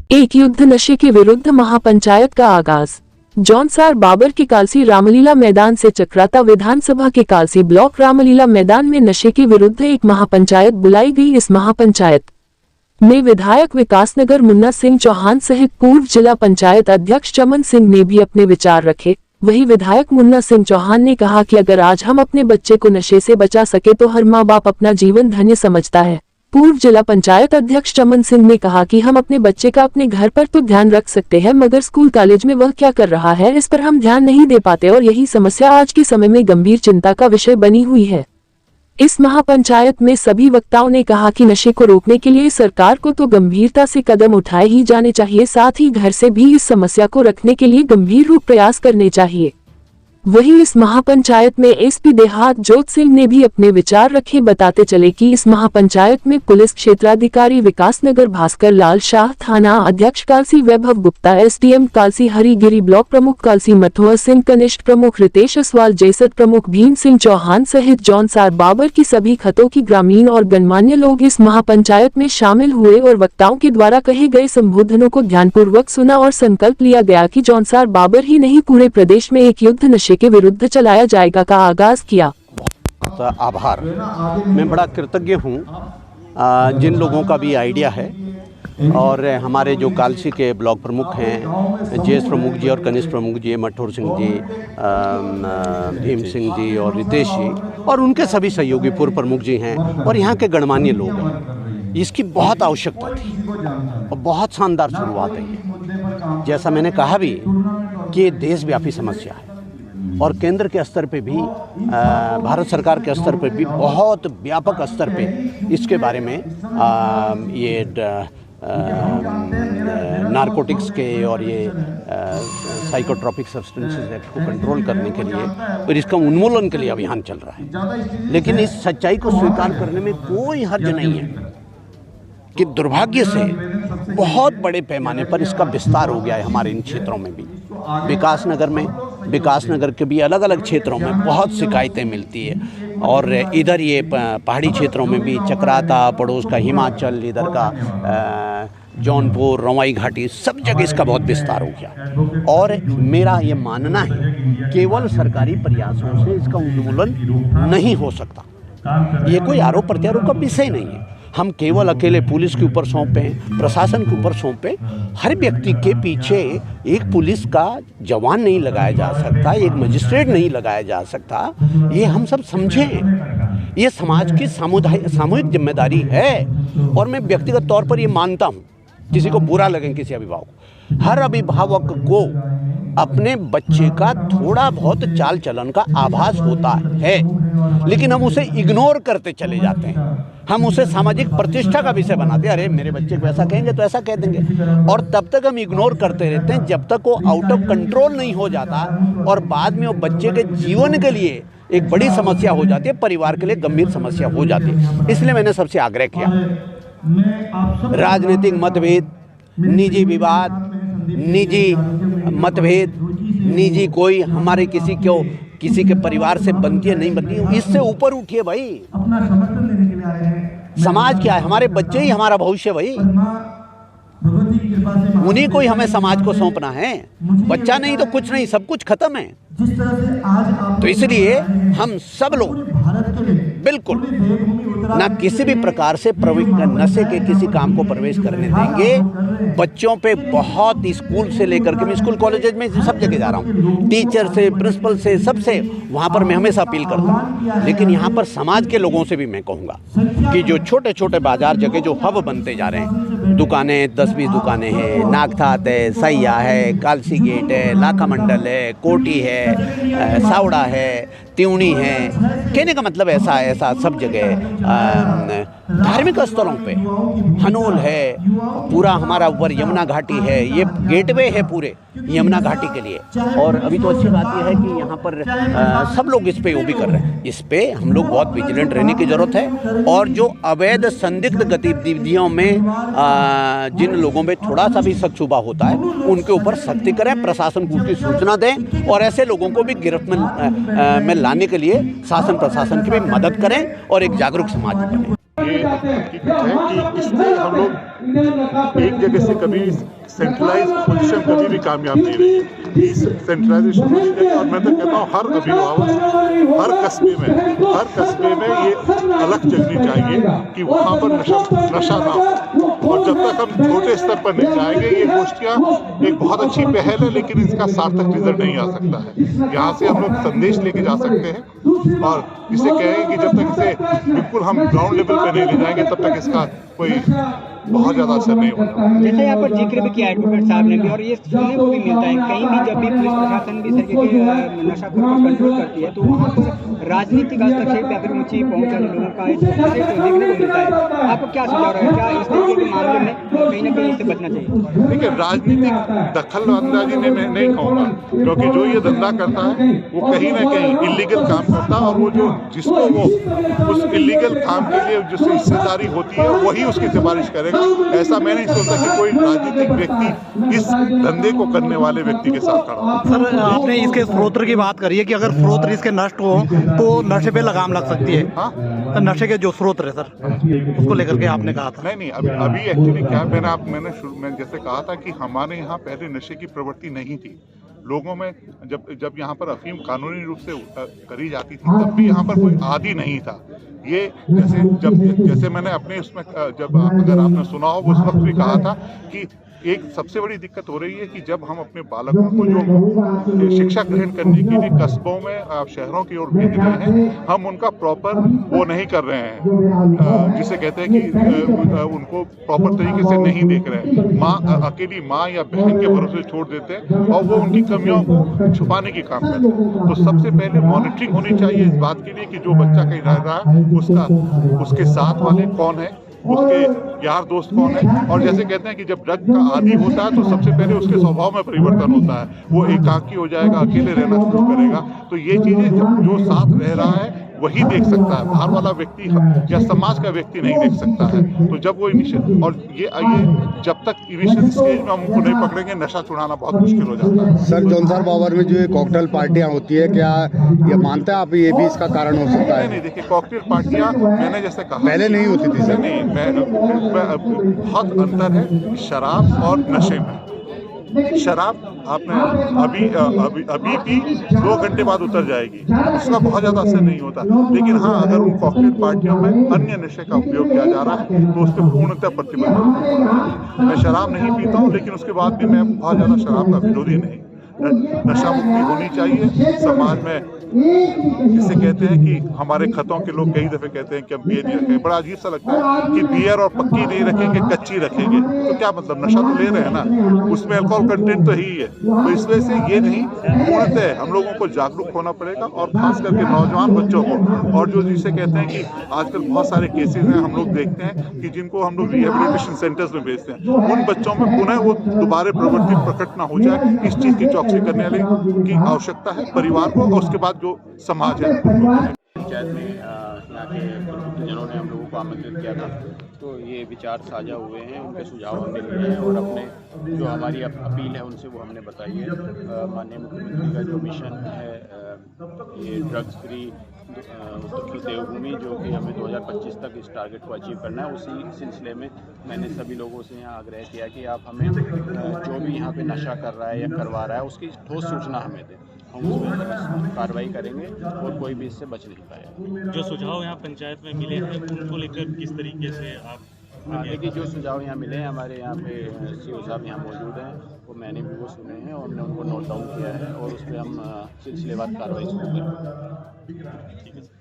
एक युद्ध नशे के विरुद्ध महापंचायत का आगाज। जौनसार बाबर के कालसी रामलीला मैदान से चक्राता विधानसभा के कालसी ब्लॉक रामलीला मैदान में नशे के विरुद्ध एक महापंचायत बुलाई गई। इस महापंचायत में विधायक विकासनगर मुन्ना सिंह चौहान सहित पूर्व जिला पंचायत अध्यक्ष चमन सिंह ने भी अपने विचार रखे। वहीं विधायक मुन्ना सिंह चौहान ने कहा कि अगर आज हम अपने बच्चे को नशे से बचा सके तो हर माँ बाप अपना जीवन धन्य समझता है। पूर्व जिला पंचायत अध्यक्ष चमन सिंह ने कहा कि हम अपने बच्चे का अपने घर पर तो ध्यान रख सकते हैं, मगर स्कूल कॉलेज में वह क्या कर रहा है इस पर हम ध्यान नहीं दे पाते और यही समस्या आज के समय में गंभीर चिंता का विषय बनी हुई है। इस महापंचायत में सभी वक्ताओं ने कहा कि नशे को रोकने के लिए सरकार को तो गंभीरता से कदम उठाए ही जाने चाहिए, साथ ही घर से भी इस समस्या को रखने के लिए गंभीर रूप प्रयास करने चाहिए। वहीं इस महापंचायत में एसपी देहात जोत सिंह ने भी अपने विचार रखे। बताते चले कि इस महापंचायत में पुलिस क्षेत्राधिकारी विकासनगर भास्कर लाल शाह, थाना अध्यक्ष कालसी वैभव गुप्ता, एसडीएम कालसी हरिगिरी, ब्लॉक प्रमुख कालसी मथुआ सिंह, कनिष्ठ प्रमुख रितेश असवाल, जैसत प्रमुख भीम सिंह चौहान सहित जौनसार बाबर की सभी खतों की ग्रामीण और गणमान्य लोग इस महापंचायत में शामिल हुए और वक्ताओं के द्वारा कहे गए संबोधनों को ध्यानपूर्वक सुना और संकल्प लिया गया कि जौनसार बाबर ही नहीं पूरे प्रदेश में एक युद्ध नशे के विरुद्ध चलाया जाएगा का आगाज किया। आभार, मैं बड़ा कृतज्ञ हूँ जिन लोगों का भी आइडिया है और हमारे जो कालसी के ब्लॉक प्रमुख हैं, जेएस प्रमुख जी और कनिष्ठ प्रमुख जी, मठौर सिंह जी, भीम सिंह जी और रितेश जी और उनके सभी सहयोगी पूर्व प्रमुख जी हैं और यहाँ के गणमान्य लोग हैं। इसकी बहुत आवश्यकता थी और बहुत शानदार शुरुआत है ये। जैसा मैंने कहा भी कि ये देशव्यापी समस्या है और केंद्र के स्तर पे भी, भारत सरकार के स्तर पे भी बहुत व्यापक स्तर पे इसके बारे में ये नारकोटिक्स के और ये साइकोट्रॉपिक सब्सटेंसेस एक्ट को कंट्रोल करने के लिए और इसका उन्मूलन के लिए अभियान चल रहा है। लेकिन इस सच्चाई को स्वीकार करने में कोई हर्ज नहीं है कि दुर्भाग्य से बहुत बड़े पैमाने पर इसका विस्तार हो गया है हमारे इन क्षेत्रों में भी। विकासनगर के भी अलग अलग क्षेत्रों में बहुत शिकायतें मिलती है और इधर ये पहाड़ी क्षेत्रों में भी चक्राता, पड़ोस का हिमाचल, इधर का जौनपुर, रवाई घाटी, सब जगह इसका बहुत विस्तार हो गया। और मेरा ये मानना है केवल सरकारी प्रयासों से इसका उन्मूलन नहीं हो सकता। ये कोई आरोप प्रत्यारोप का विषय नहीं है। हम केवल अकेले पुलिस के ऊपर सौंपें, प्रशासन के ऊपर सौंपें, हर व्यक्ति के पीछे एक पुलिस का जवान नहीं लगाया जा सकता, एक मजिस्ट्रेट नहीं लगाया जा सकता। ये हम सब समझें, ये समाज की सामूहिक जिम्मेदारी है। और मैं व्यक्तिगत तौर पर ये मानता हूँ, किसी को बुरा लगे किसी अभिभावक, हर अभिभावक को अपने बच्चे का थोड़ा बहुत चाल चलन का आभास होता है, लेकिन हम उसे इग्नोर करते चले जाते हैं। हम उसे सामाजिक प्रतिष्ठा का विषय बनाते हैं। अरे मेरे बच्चे को ऐसा कहेंगे तो ऐसा कह देंगे, और तब तक हम इग्नोर करते रहते हैं जब तक वो आउट ऑफ कंट्रोल नहीं हो जाता और बाद में वो बच्चे के जीवन के लिए एक बड़ी समस्या हो जाती है, परिवार के लिए गंभीर समस्या हो जाती है। इसलिए मैंने सबसे आग्रह किया, राजनीतिक मतभेद, निजी विवाद, निजी मतभेद, निजी कोई हमारे किसी के परिवार से बनती है नहीं बनती, इससे ऊपर उठिए भाई। समाज क्या है? हमारे बच्चे ही हमारा भविष्य भाई, उन्हीं को ही हमें समाज को सौंपना है। बच्चा नहीं तो कुछ नहीं, सब कुछ खत्म है। तो इसलिए हम सब लोग बिल्कुल ना किसी भी प्रकार से नशे के किसी काम को प्रवेश करने देंगे। बच्चों पे बहुत, स्कूल से लेकर के, मैं स्कूल कॉलेज में सब जगह जा रहा हूँ, टीचर से, प्रिंसिपल से, सबसे, वहाँ पर मैं हमेशा अपील करता हूँ। लेकिन यहाँ पर समाज के लोगों से भी मैं कहूँगा कि जो छोटे छोटे बाजार जगह जो हब बनते जा रहे हैं, दुकानें 10-20 दुकानें हैं, नागथात है, सैया है, कालसी गेट है, लाखा मंडल है, कोटी है, सावड़ा है, त्यूणी है, कहने का मतलब ऐसा सब जगह धार्मिक स्थलों पे हनोल है, पूरा हमारा ऊपर यमुना घाटी है, ये गेटवे है पूरे यमुना घाटी के लिए। और अभी तो अच्छी बात यह है कि यहाँ पर सब लोग इस पे वो भी कर रहे हैं। इस पे हम लोग बहुत विजिलेंट रहने की ज़रूरत है और जो अवैध संदिग्ध गतिविधियों में जिन लोगों में थोड़ा सा भी शक शुबा होता है उनके ऊपर सख्ती करें, प्रशासन को उसकी सूचना दें और ऐसे लोगों को भी गिरफ्त में लाने के लिए शासन प्रशासन की भी मदद करें और एक जागरूक समाज बने। कि इसमें हम लोग एक जगह से कभी सेंट्रलाइज पोजीशन कभी भी कामयाब नहीं रही है। इस सेंट्रलाइजेशन होनी चाहिए और मैं तो कहता हूँ हर अभिभावक हर कस्बे में ये अलग जगनी चाहिए कि वहाँ पर नशा ना हो। और जब तक हम छोटे स्तर पर नहीं जाएंगे, ये गोष्ठियाँ एक बहुत अच्छी पहल है, लेकिन इसका सार्थक रिजल्ट नहीं आ सकता है। यहाँ से हम लोग संदेश लेके जा सकते हैं और इसे कहेंगे कि जब तक इसे बिल्कुल हम ग्राउंड लेवल पे नहीं ले जाएंगे तब तक इसका कोई बहुत ज़्यादा असर नहीं होगा। जैसे यहाँ पर जिक्र भी किया एडवोकेट साहब ने भी, और ये सुनने को भी मिलता है कहीं भी जब भी पुलिस प्रशासन भी तरीके के नशाखोर को कंट्रोल करती है तो वहाँ पर राजनीतिक हस्तक्षेप या फिर ऊंची पहुँच वाले लोगों का देखने को मिलता है। आपको क्या सुझाव रहेगा, क्या इस तरीके के मामले में कहीं ना कहीं इससे बचना चाहिए? देखिए, राजनीतिक दखल अंदाजी में नहीं कहूँगा, क्योंकि जो ये धंधा करता है वो कहीं ना कहीं इलीगल काम करता है और वो जो जिसको वो उस इलीगल काम के लिए जिससे हिस्सेदारी होती है वही उसकी सिफारिश करेगा। ऐसा मैं नहीं सोचता कि कोई राजनीतिक व्यक्ति इस धंधे को करने वाले व्यक्ति के साथ खड़ा हो। सर, आपने इसके स्रोत की बात करी है कि अगर स्रोत इसके नष्ट हो तो नशे पे लगाम लग सकती है। हाँ, नशे के जो स्रोत है सर, उसको लेकर के आपने कहा था। नहीं, अभी एक्चुअली क्या मैंने जैसे कहा था कि हमारे यहाँ पहले नशे की प्रवृत्ति नहीं थी लोगों में। जब यहाँ पर अफीम कानूनी रूप से करी जाती थी तब भी यहाँ पर कोई आदी नहीं था। ये जैसे मैंने अपने उसमें अगर आपने सुना हो उस वक्त भी कहा था कि एक सबसे बड़ी दिक्कत हो रही है कि जब हम अपने बालकों को जो शिक्षा ग्रहण करने के लिए कस्बों में शहरों की ओर भेज रहे हैं, हम उनका प्रॉपर वो नहीं कर रहे हैं, जिसे कहते हैं कि उनको प्रॉपर तरीके से नहीं देख रहे हैं। अकेली माँ या बहन के भरोसे छोड़ देते हैं और वो उनकी कमियों को छुपाने की काम करते हैं। तो सबसे पहले मॉनिटरिंग होनी चाहिए इस बात के लिए कि जो बच्चा कहीं रह रहा है उसके साथ वाले कौन है, उसके यार दोस्त कौन है। और जैसे कहते हैं कि जब ड्रग का आदी होता है तो सबसे पहले उसके स्वभाव में परिवर्तन होता है, वो एकाकी हो जाएगा, अकेले रहना शुरू करेगा। तो ये चीजें जो साथ रह रहा है वही देख सकता है, बाहर वाला व्यक्ति या समाज का व्यक्ति नहीं देख सकता है। तो जब वो इनिशियल और ये जब तक इनिशियल स्टेज में हम उनको नहीं पकड़ेंगे, नशा छुड़ाना बहुत मुश्किल हो जाता है। सर, जौनसार बाबर में जो ये कॉकटेल पार्टियां होती है, क्या ये मानते हैं आप ये भी इसका कारण हो सकता है? नहीं, देखिए, कॉकटेल पार्टियां मैंने जैसे कहा पहले नहीं होती थी सर। नहीं, बहुत अंतर है शराब और नशे में। शराब आपने अभी भी 2 घंटे बाद उतर जाएगी, उसका बहुत ज़्यादा असर नहीं होता। लेकिन हाँ, अगर उन कॉकटेल पार्टियों में अन्य नशे का उपयोग किया जा रहा है तो उस पर पूर्णतः प्रतिबंध। मैं शराब नहीं पीता हूँ, लेकिन उसके बाद भी मैं बहुत ज़्यादा शराब का विरोधी नहीं। नशा मुक्ति होनी चाहिए समाज में। जिसे कहते हैं कि हमारे खतों के लोग कई दफे कहते हैं कि हम बियर नहीं रखेंगे। बड़ा अजीब सा लगता है कि बियर और पक्की नहीं रखेंगे, कच्ची रखेंगे, तो क्या मतलब? नशा तो ले रहे हैं ना, उसमें अल्कोहल कंटेंट तो ही है। तो इस वजह से ये नहीं, पूर्णतः हम लोगों को जागरूक होना पड़ेगा और खास करके नौजवान बच्चों को। और जो जिसे कहते हैं कि आजकल बहुत सारे केसेस हैं, हम लोग देखते हैं कि जिनको हम लोग रिहेबिलिटेशन सेंटर्स में भेजते हैं, उन बच्चों में पुनः वो दोबारा प्रवृत्ति प्रकट ना हो जाए, इस चीज़ की चौकसी करने वाले की आवश्यकता है परिवार को और उसके बाद जो समाज है। पंचायत में यहाँ के जनों ने हम लोगों को आमंत्रित किया था, तो ये विचार साझा हुए हैं, उनके सुझाव हमने लिए हैं और अपने जो हमारी अपील है उनसे वो हमने बताई है। माननीय मुख्यमंत्री का जो मिशन है ये ड्रग्स फ्री उत्तर देवभूमि, जो कि हमें 2025 तक इस टारगेट को अचीव करना है, उसी सिलसिले में मैंने सभी लोगों से यहाँ आग्रह किया कि आप हमें जो भी यहाँ पे नशा कर रहा है या करवा रहा है उसकी ठोस सूचना हमें दें, हम उस पर कार्रवाई करेंगे और कोई भी इससे बच नहीं पाएगा। जो सुझाव यहाँ पंचायत में मिले हैं उनको लेकर किस तरीके से आप? देखिए, जो सुझाव यहाँ मिले हैं, हमारे यहाँ पे सीओ साहब यहाँ मौजूद हैं, वो मैंने भी वो सुने हैं और हमने उनको नोट डाउन किया है और उस पर हम सिलसिलेवार कार्रवाई शुरू करेंगे।